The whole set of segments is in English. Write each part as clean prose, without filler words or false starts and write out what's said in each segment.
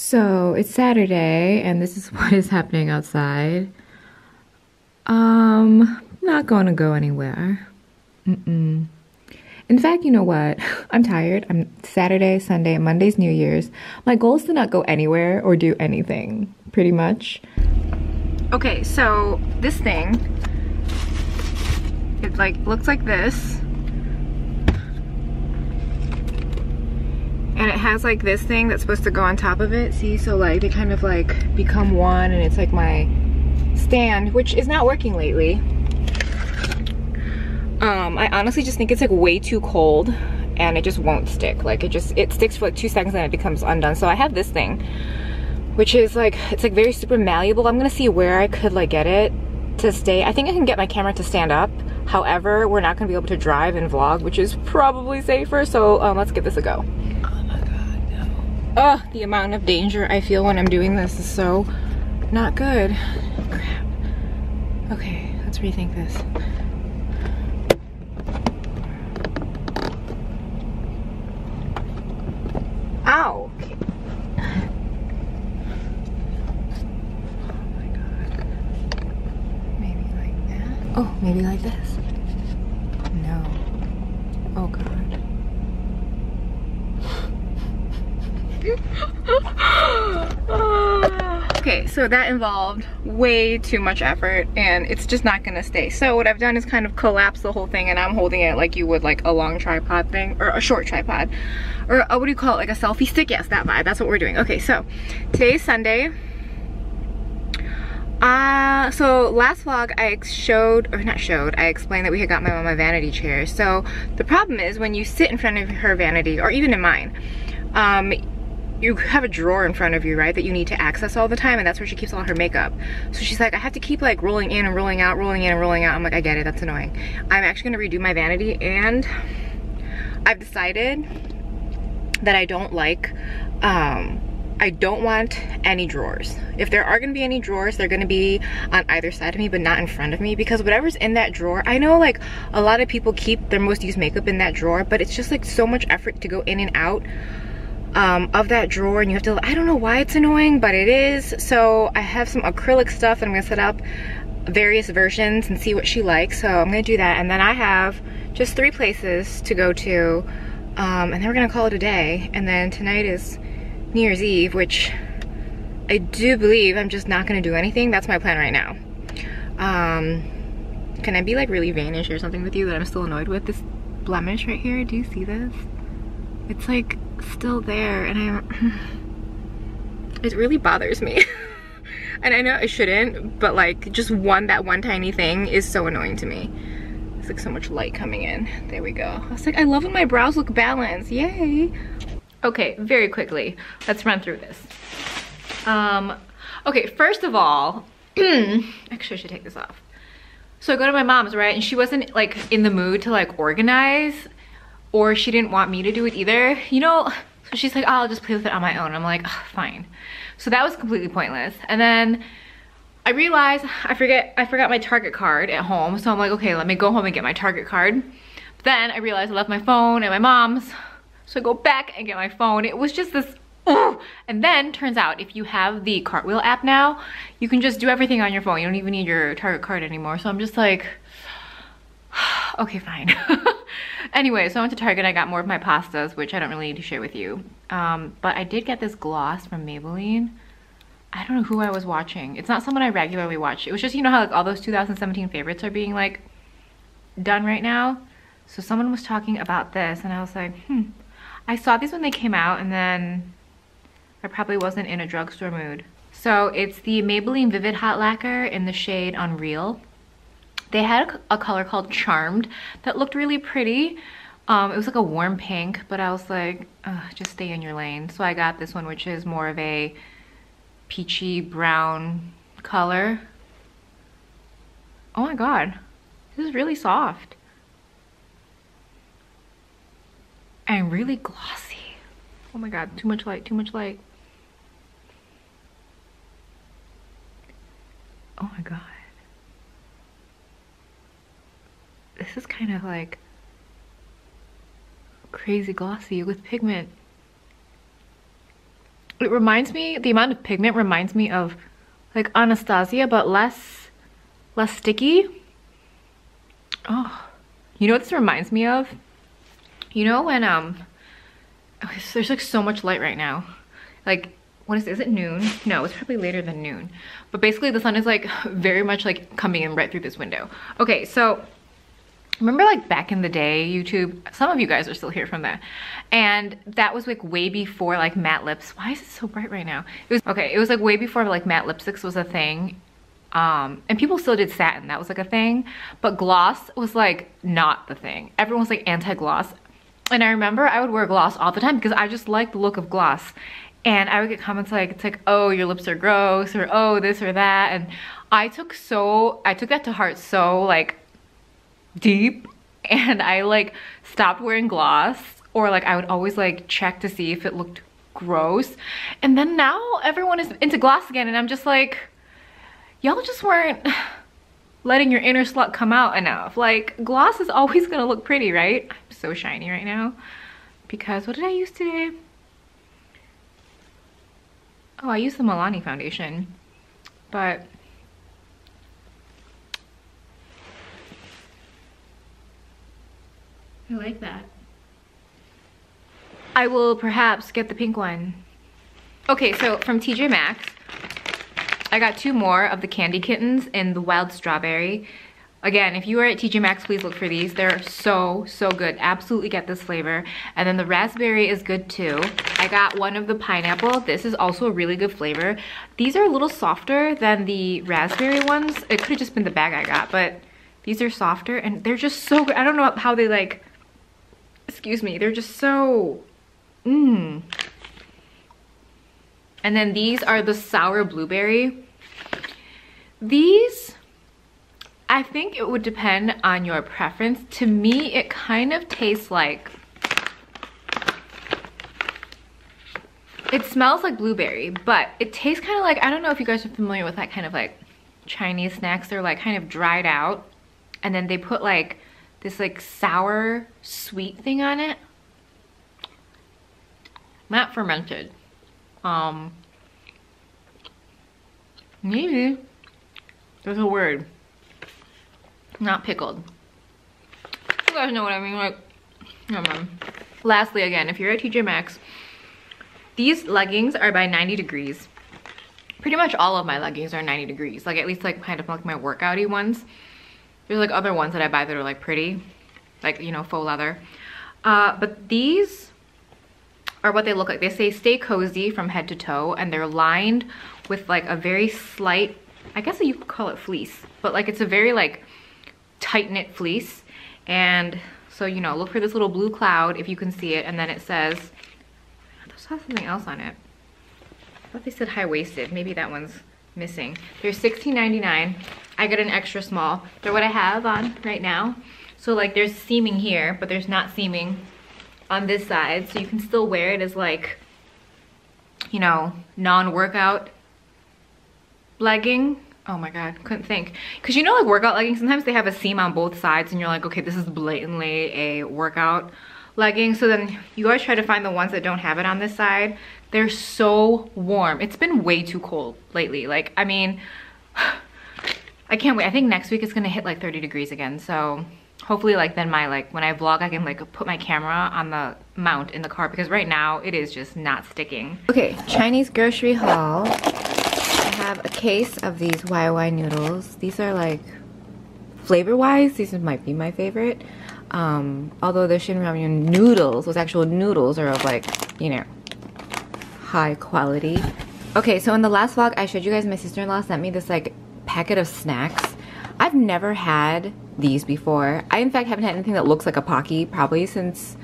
So it's Saturday and this is what is happening outside. Not gonna go anywhere. In fact, you know what? I'm tired. I'm Saturday, Sunday, Monday's New Year's. My goal is to not go anywhere or do anything, pretty much. Okay, so this thing, it like looks like this. And it has like this thing that's supposed to go on top of it. See, so like they kind of like become one, and it's like my stand, which is not working lately. I honestly just think it's like way too cold and it just won't stick. Like it sticks for like 2 seconds and it becomes undone. So I have this thing, which is like, it's like very super malleable. I'm gonna see where I could like get it to stay. I think I can get my camera to stand up. However, we're not gonna be able to drive and vlog, which is probably safer. So let's give this a go. Oh, the amount of danger I feel when I'm doing this is so not good. Crap. Okay, let's rethink this. Ow! Okay. Oh my god. Maybe like that? Oh, maybe like this? No. Oh god. Okay, so that involved way too much effort and it's just not gonna stay. So what I've done is kind of collapse the whole thing, and I'm holding it like you would like a long tripod thing, or a short tripod, or what do you call it, like a selfie stick? Yes, that vibe, that's what we're doing. Okay, so today's Sunday. So last vlog I I explained that we had got my mom a vanity chair. So the problem is when you sit in front of her vanity, or even in mine, you have a drawer in front of you, right, that you need to access all the time, and that's where she keeps all her makeup. So she's like, I have to keep like rolling in and rolling out, rolling in and rolling out. I'm like, I get it, that's annoying. I'm actually gonna redo my vanity, and I've decided that I don't like, I don't want any drawers. If there are gonna be any drawers, they're gonna be on either side of me, but not in front of me, because whatever's in that drawer, I know like a lot of people keep their most used makeup in that drawer, but it's just like so much effort to go in and out of that drawer, and you have to, I don't know why it's annoying, but it is. So I have some acrylic stuff and I'm gonna set up various versions and see what she likes. So I'm gonna do that, and then I have just 3 places to go to, and then we're gonna call it a day. And then tonight is New Year's Eve, which I do believe I'm just not gonna do anything. That's my plan right now. Can I be like really vain and share something with you that I'm still annoyed with? This blemish right here, do you see this? It's like still there, and it really bothers me. And I know I shouldn't, but like just that one tiny thing is so annoying to me. It's like so much light coming in. There we go. I was like, I love when my brows look balanced, yay. Okay, very quickly, let's run through this. Okay, first of all, actually I should take this off. So I go to my mom's, right, and she wasn't like in the mood to like organize, or she didn't want me to do it either, you know. So she's like, oh, I'll just play with it on my own. I'm like, oh, fine. So that was completely pointless. And then I realized I forgot my Target card at home. So I'm like, okay, let me go home and get my Target card. But then I realized I left my phone at my mom's. So I go back and get my phone. It was just this, oh. And then turns out if you have the Cartwheel app now, you can just do everything on your phone. You don't even need your Target card anymore. So I'm just like, okay, fine. Anyway, so I went to Target. I got more of my pastas, which I don't really need to share with you. But I did get this gloss from Maybelline. I don't know who I was watching. It's not someone I regularly watch. It was just, you know how like all those 2017 favorites are being like done right now? So someone was talking about this, and I was like, I saw these when they came out, and then I probably wasn't in a drugstore mood. So it's the Maybelline Vivid Hot Lacquer in the shade Unreal. They had a color called Charmed that looked really pretty. It was like a warm pink, but I was like, just stay in your lane. So I got this one, which is more of a peachy brown color. Oh my god, this is really soft. And really glossy. Oh my god, too much light, too much light. Oh my god. This is kind of like crazy glossy with pigment. It reminds me, the amount of pigment reminds me of like Anastasia, but less sticky. Oh, you know what this reminds me of? You know when okay, so there's like so much light right now. Like, what is it noon? No, it's probably later than noon. But basically the sun is like very much like coming in right through this window. Okay, so remember like back in the day, YouTube, some of you guys are still here from that. And that was like way before like matte lips. Why is it so bright right now? It was like way before like matte lipsticks was a thing. And people still did satin, that was like a thing. But gloss was like not the thing. Everyone was like anti-gloss. And I remember I would wear gloss all the time because I just liked the look of gloss. And I would get comments like, it's like, oh, your lips are gross, or oh, this or that. And I took that to heart so like deep, and I like stopped wearing gloss, or like I would always like check to see if it looked gross. And then now everyone is into gloss again, and I'm just like, y'all just weren't letting your inner slut come out enough. Like, gloss is always gonna look pretty, right? I'm so shiny right now because what did I use today? Oh, I used the Milani foundation, but I like that. I will perhaps get the pink one. Okay, so from TJMaxx, I got 2 more of the candy kittens in the wild strawberry. Again, if you are at TJMaxx, please look for these. They're so good. Absolutely get this flavor. And then the raspberry is good too. I got one of the pineapple. This is also a really good flavor. These are a little softer than the raspberry ones. It could have just been the bag I got, but these are softer and they're just so good. I don't know how they like, excuse me, they're just so, And then these are the sour blueberry. These, I think it would depend on your preference. To me, it kind of tastes like, it smells like blueberry, but it tastes kind of like, I don't know if you guys are familiar with that kind of like Chinese snacks. They're like kind of dried out, and then they put like this like sour sweet thing on it. Not fermented. Maybe there's a word. Not pickled. You guys know what I mean, like, never mind. Lastly, again, if you're at TJMaxx, these leggings are by 90 degrees. Pretty much all of my leggings are 90 degrees. Like, at least like kind of like my workouty ones. There's like other ones that I buy that are like pretty, like, you know, faux leather. But these are what they look like. They say stay cozy from head to toe, and they're lined with like a very slight, I guess you could call it fleece, but like it's a very like tight knit fleece. And so, you know, look for this little blue cloud if you can see it, and then it says, this has something else on it. I thought they said high-waisted. Maybe that one's missing. They're $16.99. I got an extra small. They're what I have on right now. So like there's seaming here, but there's not seaming on this side, so you can still wear it as like, you know, non-workout legging. Oh my god, couldn't think. Because you know, like workout leggings, sometimes they have a seam on both sides and you're like, okay, this is blatantly a workout legging. So then you always try to find the ones that don't have it on this side. They're so warm. It's been way too cold lately. Like, I mean, I can't wait. I think next week it's gonna hit like 30 degrees again. So hopefully like then my like, when I vlog, I can like put my camera on the mount in the car, because right now it is just not sticking. Okay, Chinese grocery haul. I have a case of these YY noodles. These are like, flavor-wise, these might be my favorite. Although the Shin Ramyun noodles, those actual noodles, are of like, you know, high quality. Okay, so in the last vlog, I showed you guys my sister-in-law sent me this like packet of snacks. I've never had these before. I in fact haven't had anything that looks like a Pocky probably since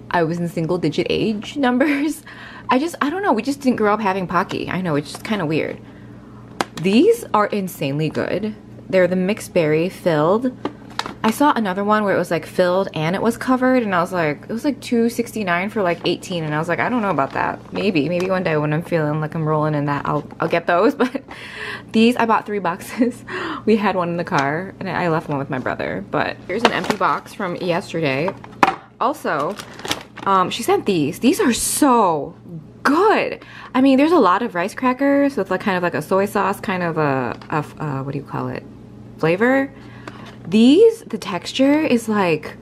I was in single-digit age numbers. I don't know, we just didn't grow up having Pocky. I know, it's just kind of weird. These are insanely good. They're the mixed berry filled. I saw another one where it was like filled and it was covered, and I was like, it was like $2.69 for like 18, and I was like, I don't know about that. Maybe one day when I'm feeling like I'm rolling in that, I'll get those. But these, I bought 3 boxes. We had one in the car and I left one with my brother. But here's an empty box from yesterday. Also, she sent these. These are so good. I mean, there's a lot of rice crackers, so it's like kind of like a soy sauce kind of a what do you call it, flavor. These, the texture is like,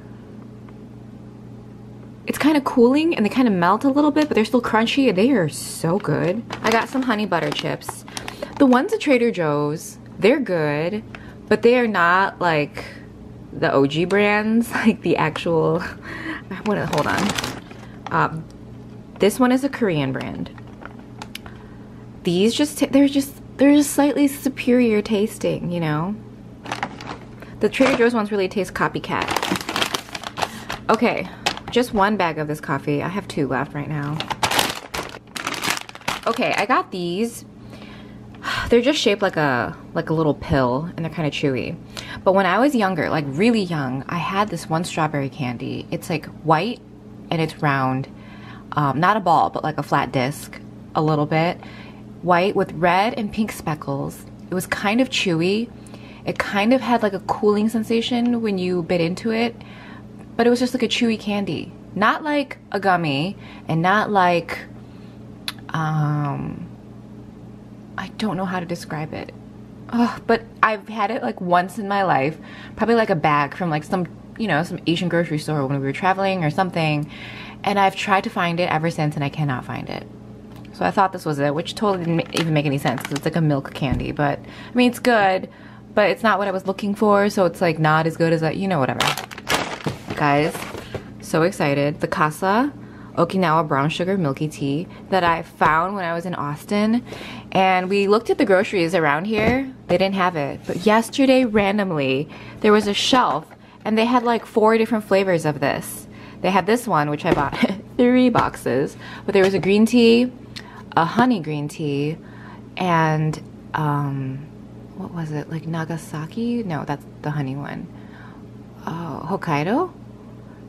it's kind of cooling and they kind of melt a little bit, but they're still crunchy and they are so good. I got some honey butter chips. The ones at Trader Joe's, they're good, but they are not like the OG brands, like the actual, hold on. This one is a Korean brand. These they're just slightly superior tasting, you know? The Trader Joe's ones really taste copycat. Okay, just one bag of this coffee. I have 2 left right now. Okay, I got these. They're just shaped like a little pill, and they're kind of chewy. But when I was younger, like really young, I had this one strawberry candy. It's like white and it's round. Not a ball, but like a flat disc, a little bit. White with red and pink speckles. It was kind of chewy. It kind of had like a cooling sensation when you bit into it, but it was just like a chewy candy. Not like a gummy, and not like, I don't know how to describe it. But I've had it like once in my life, probably like a bag from like some, you know, some Asian grocery store when we were traveling or something. And I've tried to find it ever since and I cannot find it. So I thought this was it, which totally didn't even make any sense because it's like a milk candy. But I mean, it's good, but it's not what I was looking for. So it's like not as good as that, you know, whatever. Guys, so excited. The Casa Okinawa brown sugar milky tea that I found when I was in Austin. And we looked at the groceries around here. They didn't have it. But yesterday, randomly, there was a shelf and they had like 4 different flavors of this. They had this one, which I bought 3 boxes, but there was a green tea, a honey green tea, and what was it, like Nagasaki? No, that's the honey one. Hokkaido?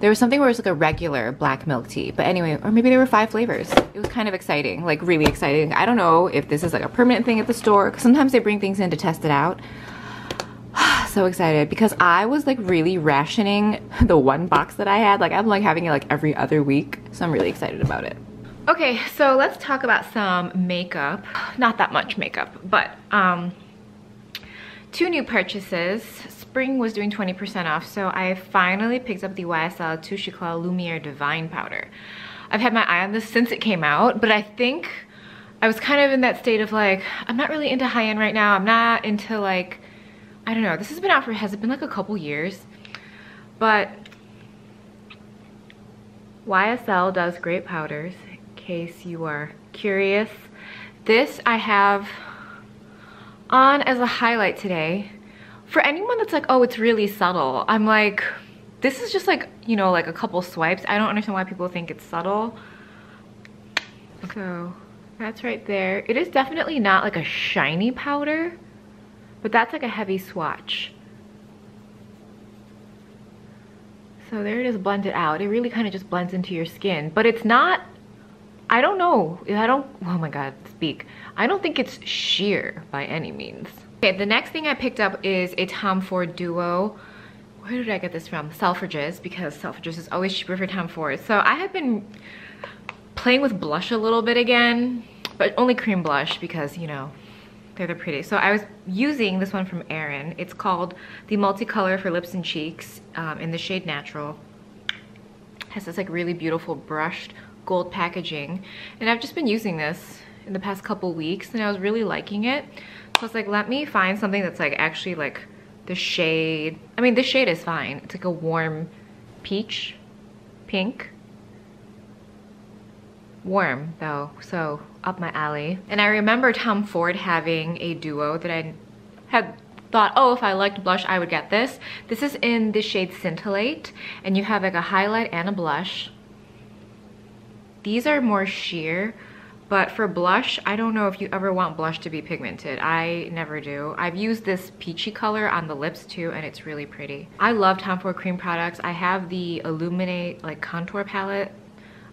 There was something where it was like a regular black milk tea, but anyway, or maybe there were 5 flavors. It was kind of exciting, like really exciting. I don't know if this is like a permanent thing at the store, because sometimes they bring things in to test it out. So excited because I was like really rationing the 1 box that I had. Like I'm like having it like every other week, so I'm really excited about it. Okay, so let's talk about some makeup. Not that much makeup, but 2 new purchases. Spring was doing 20% off, so I finally picked up the YSL Touche Éclat Lumiere Divine Powder. I've had my eye on this since it came out, but I think I was kind of in that state of like, I'm not really into high-end right now. I'm not into like, I don't know, this has been out for, has it been like a couple years? But YSL does great powders, in case you are curious. This I have on as a highlight today. For anyone that's like, oh, it's really subtle, I'm like, this is just like, you know, like a couple swipes. I don't understand why people think it's subtle. So that's right there. It is definitely not like a shiny powder, but that's like a heavy swatch. So there it is blended out. It really kind of just blends into your skin, but it's not, I don't know. Oh my God, speak. I don't think it's sheer by any means. Okay, the next thing I picked up is a Tom Ford Duo. Where did I get this from? Selfridges, because Selfridges is always cheaper for Tom Ford. So I have been playing with blush a little bit again, but only cream blush because, you know, they're the pretty. So I was using this one from Aerin. It's called the Multicolor for Lips and Cheeks in the shade Natural. It has this like really beautiful brushed gold packaging. And I've just been using this in the past couple weeks and I was really liking it. So I was like, let me find something that's like actually like the shade. I mean, this shade is fine. It's like a warm peach, pink. Warm though, so up my alley. And I remember Tom Ford having a duo that I had thought, oh, if I liked blush, I would get this. This is in the shade Scintillate, and you have like a highlight and a blush. These are more sheer, but for blush, I don't know if you ever want blush to be pigmented. I never do. I've used this peachy color on the lips too, and it's really pretty. I love Tom Ford cream products. I have the Illuminate like contour palette.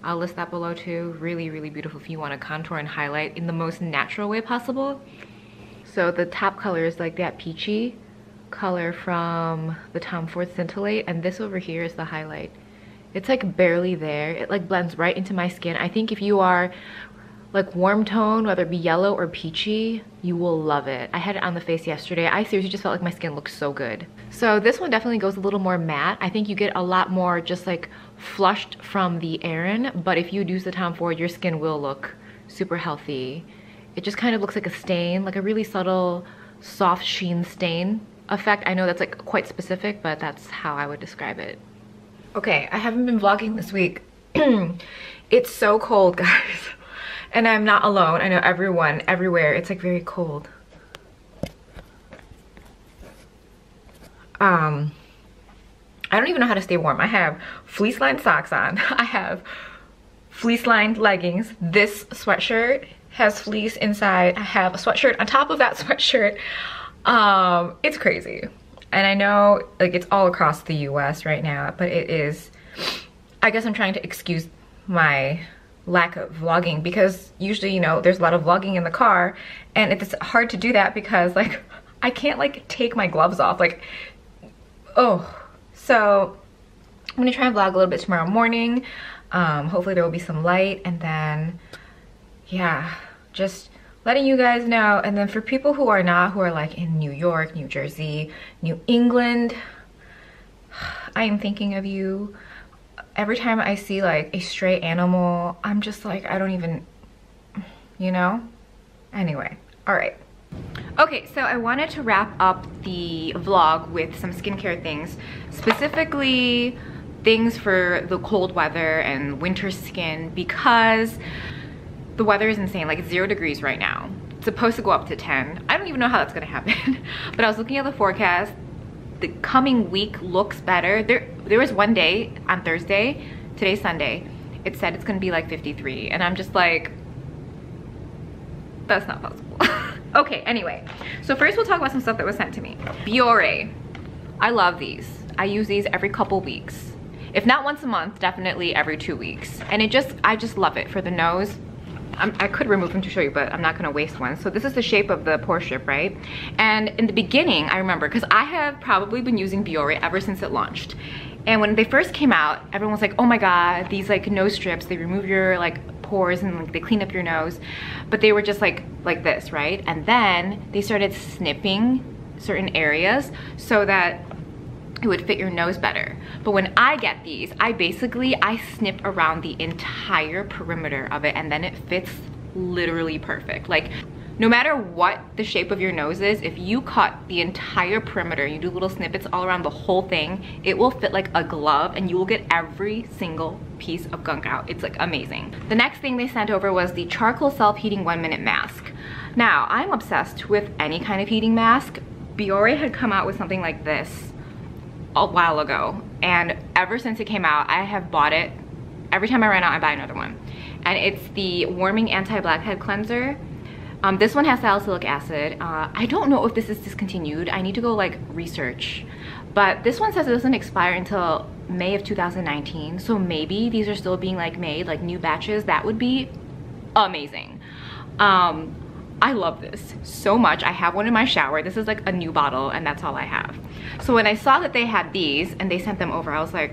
I'll list that below too. Really, really beautiful if you want to contour and highlight in the most natural way possible. So the top color is like that peachy color from the Tom Ford Scintillate, and this over here is the highlight. It's like barely there. It like blends right into my skin. I think if you are like warm tone, whether it be yellow or peachy, you will love it. I had it on the face yesterday. I seriously just felt like my skin looked so good. So this one definitely goes a little more matte. I think you get a lot more just like flushed from the Aerin, but if you use the Tom Ford, your skin will look super healthy. It just kind of looks like a stain, like a really subtle, soft sheen stain effect. I know that's like quite specific, but that's how I would describe it. Okay, I haven't been vlogging this week. It's so cold, guys. And I'm not alone. I know everyone, everywhere, it's like very cold. I don't even know how to stay warm. I have fleece lined socks on. I have fleece lined leggings. This sweatshirt has fleece inside. I have a sweatshirt on top of that sweatshirt. It's crazy. And I know like it's all across the US right now, but it is, I guess I'm trying to excuse my lack of vlogging because usually, you know, there's a lot of vlogging in the car and it's hard to do that because like I can't like take my gloves off, like, oh. So I'm gonna try and vlog a little bit tomorrow morning. Hopefully there will be some light, and then yeah, just letting you guys know. And then for people who are not, who are like in New York, New Jersey, New England, I am thinking of you. Every time I see like a stray animal, I'm just like, I don't even, you know? Anyway, all right. Okay, so I wanted to wrap up the vlog with some skincare things, specifically things for the cold weather and winter skin, because the weather is insane. Like it's 0 degrees right now. It's supposed to go up to 10. I don't even know how that's gonna happen. But I was looking at the forecast. The coming week looks better. There was one day on Thursday, today's Sunday, it said it's gonna be like 53, and I'm just like, that's not possible. Okay, anyway, so first we'll talk about some stuff that was sent to me. Pore. I love these. I use these every couple weeks. If not once a month, definitely every 2 weeks. And I just love it for the nose. I could remove them to show you, but I'm not gonna waste one. So this is the shape of the Pore strip, right? And in the beginning, I remember, because I have probably been using Pore ever since it launched. And when they first came out, everyone was like, oh my God, these like nose strips, they remove your like pores and like they clean up your nose. But they were just like this, right? And then they started snipping certain areas so that it would fit your nose better. But when I get these, I snip around the entire perimeter of it, and then it fits literally perfect. Like no matter what the shape of your nose is, if you cut the entire perimeter, you do little snippets all around the whole thing, it will fit like a glove and you will get every single piece of gunk out. It's like amazing. The next thing they sent over was the charcoal self-heating 1-minute mask. Now, I'm obsessed with any kind of heating mask. Pore had come out with something like this a while ago, and ever since it came out, I have bought it. Every time I run out, I buy another one. And it's the warming anti-blackhead cleanser. This one has salicylic acid. I don't know if this is discontinued. I need to go like research. But this one says it doesn't expire until May of 2019. So maybe these are still being like made, like new batches. That would be amazing. I love this so much. I have one in my shower. This is like a new bottle and that's all I have. So when I saw that they had these and they sent them over, I was like,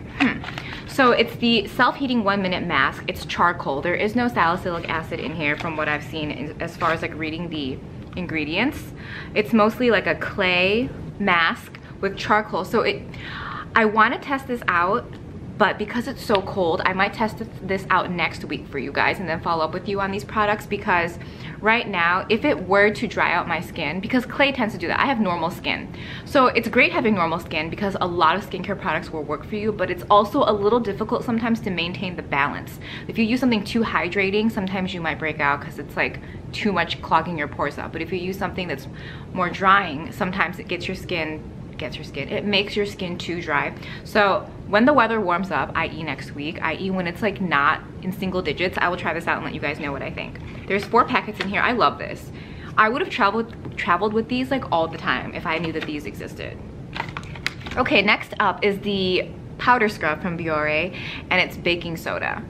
So it's the self-heating 1-minute mask. It's charcoal. There is no salicylic acid in here from what I've seen as far as like reading the ingredients. It's mostly like a clay mask with charcoal. So I want to test this out, but because it's so cold, I might test this out next week for you guys and then follow up with you on these products, because right now, if it were to dry out my skin, because clay tends to do that, I have normal skin. So it's great having normal skin because a lot of skincare products will work for you, but it's also a little difficult sometimes to maintain the balance. If you use something too hydrating, sometimes you might break out because it's like too much clogging your pores up. But if you use something that's more drying, sometimes it it makes your skin too dry. So when the weather warms up, i.e. next week, i.e. when it's like not in single digits, I will try this out and let you guys know what I think. There's 4 packets in here. I love this. I would have traveled with these like all the time if I knew that these existed. Okay, next up is the powder scrub from Pore, and it's baking soda.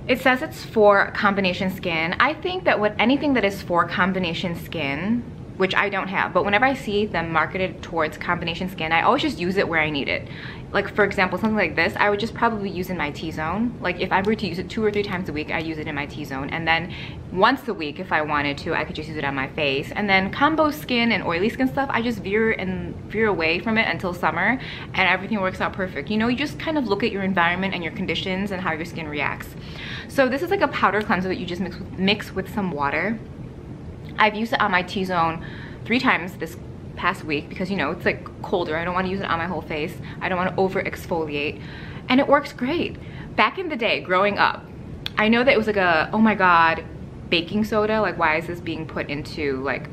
It says it's for combination skin. I think that anything that is for combination skin, which I don't have. But whenever I see them marketed towards combination skin, I always just use it where I need it. Like for example, something like this, I would just probably use in my T-zone. Like if I were to use it 2 or 3 times a week, I use it in my T-zone. And then once a week, if I wanted to, I could just use it on my face. And then combo skin and oily skin stuff, I just veer away from it until summer, and everything works out perfect. You know, you just kind of look at your environment and your conditions and how your skin reacts. So this is like a powder cleanser that you just mix with some water. I've used it on my T-zone 3 times this past week because, you know, it's like colder. I don't want to use it on my whole face. I don't want to over exfoliate, and it works great. Back in the day, growing up, I know that it was like a, oh my god, baking soda, like why is this being put into like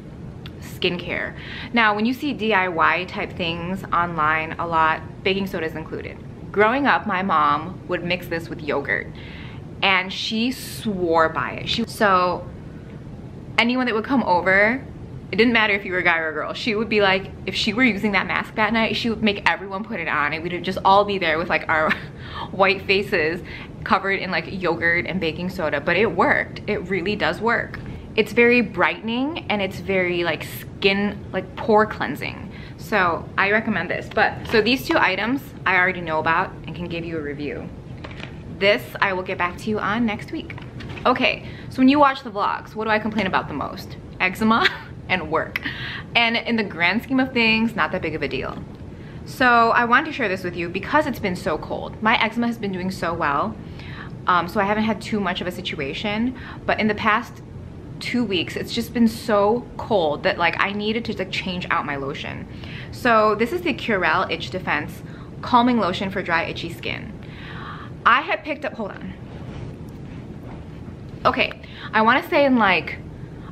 skincare? Now when you see DIY type things online a lot, baking soda is included. Growing up, my mom would mix this with yogurt, and she swore by it. So anyone that would come over, it didn't matter if you were a guy or a girl, she would be like, if she were using that mask that night, she would make everyone put it on, and we'd just all be there with like our white faces covered in like yogurt and baking soda. But it worked. It really does work. It's very brightening, and it's very like skin, like pore cleansing. So I recommend this. But so these 2 items I already know about and can give you a review. This I will get back to you on next week. Okay, so when you watch the vlogs, what do I complain about the most? Eczema and work. And in the grand scheme of things, not that big of a deal. So I wanted to share this with you because it's been so cold. My eczema has been doing so well, so I haven't had too much of a situation. But in the past 2 weeks, it's just been so cold that like I needed to like change out my lotion. So this is the Curel Itch Defense Calming Lotion for Dry Itchy Skin. I had picked up, hold on. Okay, I want to say in like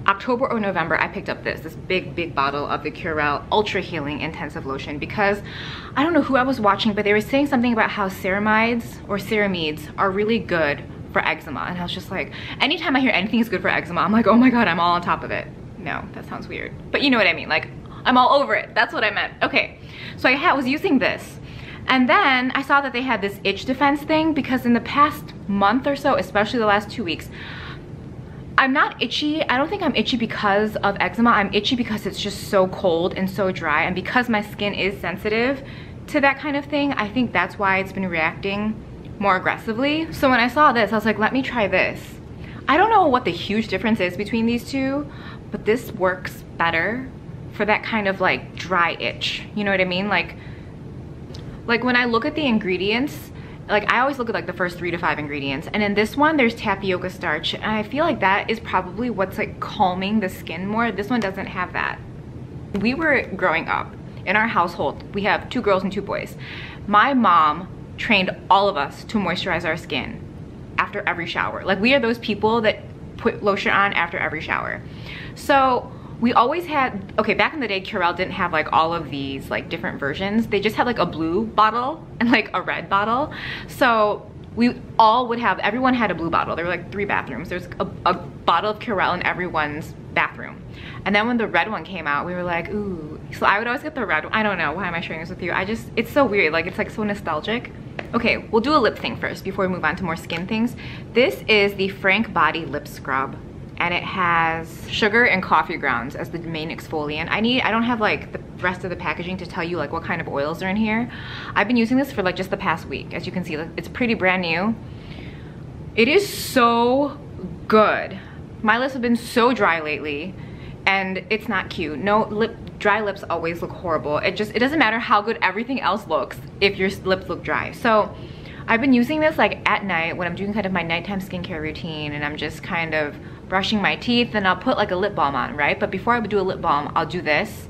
October or November, I picked up this big bottle of the Curel Ultra Healing Intensive Lotion because I don't know who I was watching, but they were saying something about how ceramides are really good for eczema. And I was just like, anytime I hear anything is good for eczema, I'm like, oh my god, I'm all on top of it. No, that sounds weird. But you know what I mean, like, I'm all over it. That's what I meant. Okay, so I was using this. And then I saw that they had this itch defense thing because in the past month or so, especially the last 2 weeks, I'm not itchy. I don't think I'm itchy because of eczema. I'm itchy because it's just so cold and so dry, and because my skin is sensitive to that kind of thing, I think that's why it's been reacting more aggressively. So when I saw this, I was like, let me try this. I don't know what the huge difference is between these 2, but this works better for that kind of like dry itch. You know what I mean? Like when I look at the ingredients, like I always look at like the first 3 to 5 ingredients, and in this one there's tapioca starch, and I feel like that is probably what's like calming the skin more. This one doesn't have that. We were growing up in our household, we have 2 girls and 2 boys. My mom trained all of us to moisturize our skin after every shower. Like we are those people that put lotion on after every shower. So we always had, okay, back in the day, Curel didn't have like all of these like different versions. They just had like a blue bottle and like a red bottle. So we all would have, everyone had a blue bottle. There were like 3 bathrooms. There's a bottle of Curel in everyone's bathroom. And then when the red one came out, we were like, ooh. So I would always get the red one. I don't know, why am I sharing this with you? It's so weird, like it's like so nostalgic. Okay, we'll do a lip thing first before we move on to more skin things. This is the Frank Body Lip Scrub, and it has sugar and coffee grounds as the main exfoliant. I don't have like the rest of the packaging to tell you like what kind of oils are in here. I've been using this for like just the past week. As you can see, it's pretty brand new. It is so good. My lips have been so dry lately, and it's not cute. No, dry lips always look horrible. It doesn't matter how good everything else looks if your lips look dry. So I've been using this like at night when I'm doing kind of my nighttime skincare routine, and I'm just kind of brushing my teeth, and I'll put like a lip balm on, right? But before I would do a lip balm, I'll do this.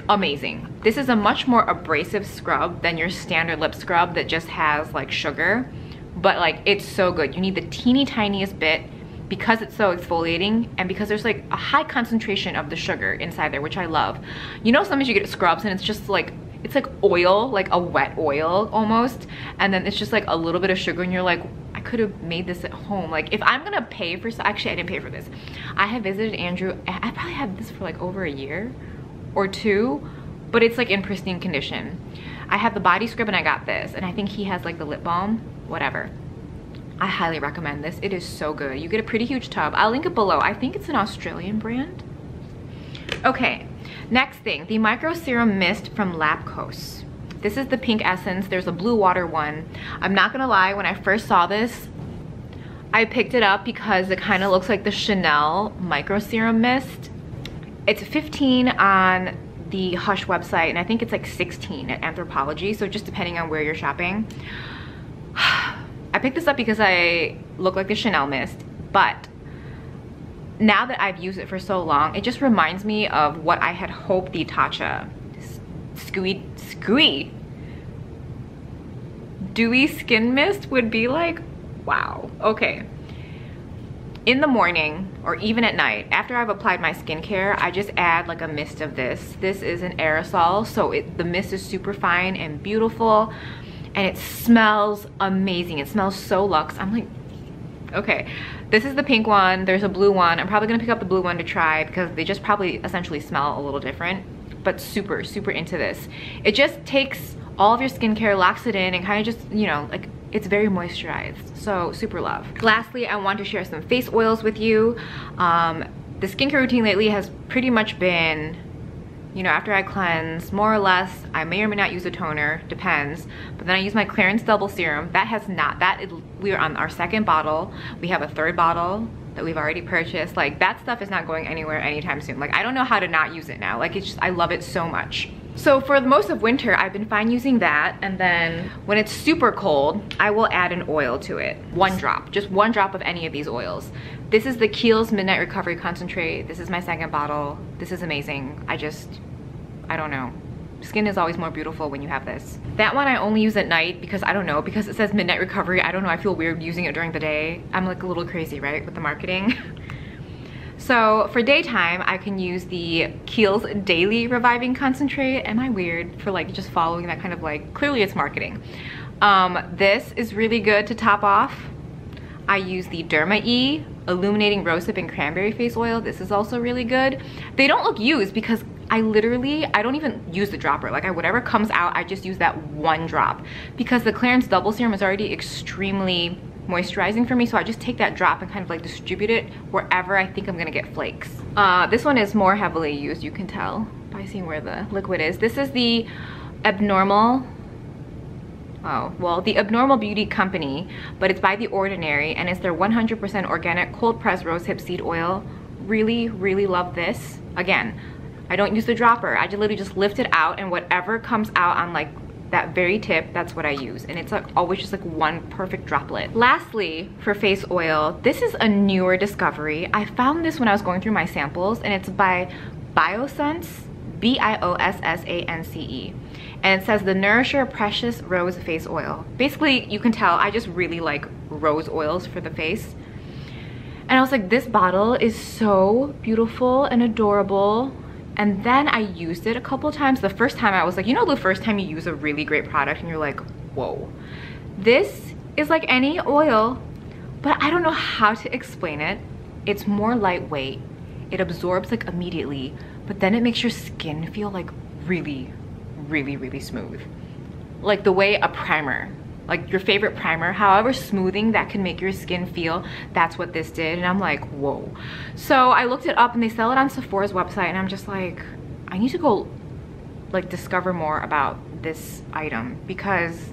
Amazing. This is a much more abrasive scrub than your standard lip scrub that just has like sugar, but like it's so good. You need the teeny tiniest bit because it's so exfoliating, and because there's like a high concentration of the sugar inside there, which I love. You know, sometimes you get scrubs and it's just like, it's like oil, like a wet oil almost, and then it's just like a little bit of sugar, and you're like, I could have made this at home. Like if I'm gonna pay for, actually I didn't pay for this. I have visited Andrew, I probably had this for like over a year or 2, but it's like in pristine condition. I have the body scrub and I got this, and I think he has like the lip balm, whatever. I highly recommend this. It is so good. You get a pretty huge tub. I'll link it below. I think it's an Australian brand. Okay, Next thing, the Micro Serum Mist from Lapcos. This is the pink essence. There's a blue water one. I'm not gonna lie, when I first saw this, I picked it up because it kind of looks like the Chanel Micro Serum Mist. It's 15 on the Hush website, and I think it's like 16 at Anthropologie, so just depending on where you're shopping. I picked this up because I look like the Chanel mist, but now that I've used it for so long, it just reminds me of what I had hoped the Tatcha dewy skin mist would be like. Wow. Okay. In the morning or even at night, after I've applied my skincare, I just add like a mist of this. This is an aerosol, so the mist is super fine and beautiful, and it smells amazing. It smells so luxe. I'm like, okay. This is the pink one. There's a blue one. I'm probably gonna pick up the blue one to try because they just probably essentially smell a little different, but super, super into this. It just takes all of your skincare, locks it in, and kind of just, you know, like, it's very moisturized, so super love. Lastly, I want to share some face oils with you. The skincare routine lately has pretty much been, you know, after I cleanse, more or less, I may or may not use a toner, depends, but then I use my Clarins Double Serum. That has not, we are on our second bottle. We have a third bottle that we've already purchased. Like, that stuff is not going anywhere anytime soon. Like, I don't know how to not use it now. Like, it's just, I love it so much. So for most of winter, I've been fine using that, and then when it's super cold, I will add an oil to it. One drop, just one drop of any of these oils. This is the Kiehl's Midnight Recovery Concentrate. This is my second bottle. This is amazing. I don't know. Skin is always more beautiful when you have this. That one I only use at night because I don't know, because it says Midnight Recovery. I don't know, I feel weird using it during the day. I'm like a little crazy, right, with the marketing. So for daytime, I can use the Kiehl's Daily Reviving Concentrate. Am I weird for like just following that kind of like, clearly it's marketing. This is really good to top off. I use the Derma E Illuminating Rosehip and Cranberry Face Oil. This is also really good. They don't look used because I don't even use the dropper. Like, whatever comes out, I just use that one drop because the Clarins Double Serum is already extremely moisturizing for me, so I just take that drop and kind of like distribute it wherever I think I'm gonna get flakes. This one is more heavily used, you can tell by seeing where the liquid is. This is the Abnormal, the Abnormal Beauty Company, but it's by The Ordinary, and it's their 100% organic cold pressed rosehip seed oil. Really, really love this. Again, I don't use the dropper. I literally just lift it out, and whatever comes out on like that very tip, that's what I use, and it's like always just like one perfect droplet. Lastly, for face oil, this is a newer discovery. I found this when I was going through my samples, and it's by Biossance, B-I-O-S-S-A-N-C-E, and it says the Nourisher Precious Rose Face Oil. Basically, you can tell I just really like rose oils for the face, and I was like, this bottle is so beautiful and adorable. And then I used it a couple times. The first time I was like, you know, the first time you use a really great product and you're like, whoa. This is like any oil, but I don't know how to explain it. It's more lightweight. It absorbs like immediately, but then it makes your skin feel like really, really, really smooth. Like the way a primer, like your favorite primer, however smoothing that can make your skin feel, that's what this did. And I'm like, whoa. So I looked it up, and they sell it on Sephora's website, and I'm just like, I need to go like discover more about this item because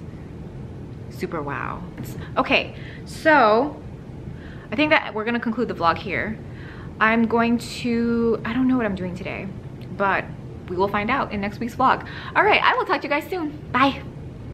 super wow. Okay, so I think that we're gonna conclude the vlog here. I don't know what I'm doing today, but we will find out in next week's vlog. All right, I will talk to you guys soon. Bye.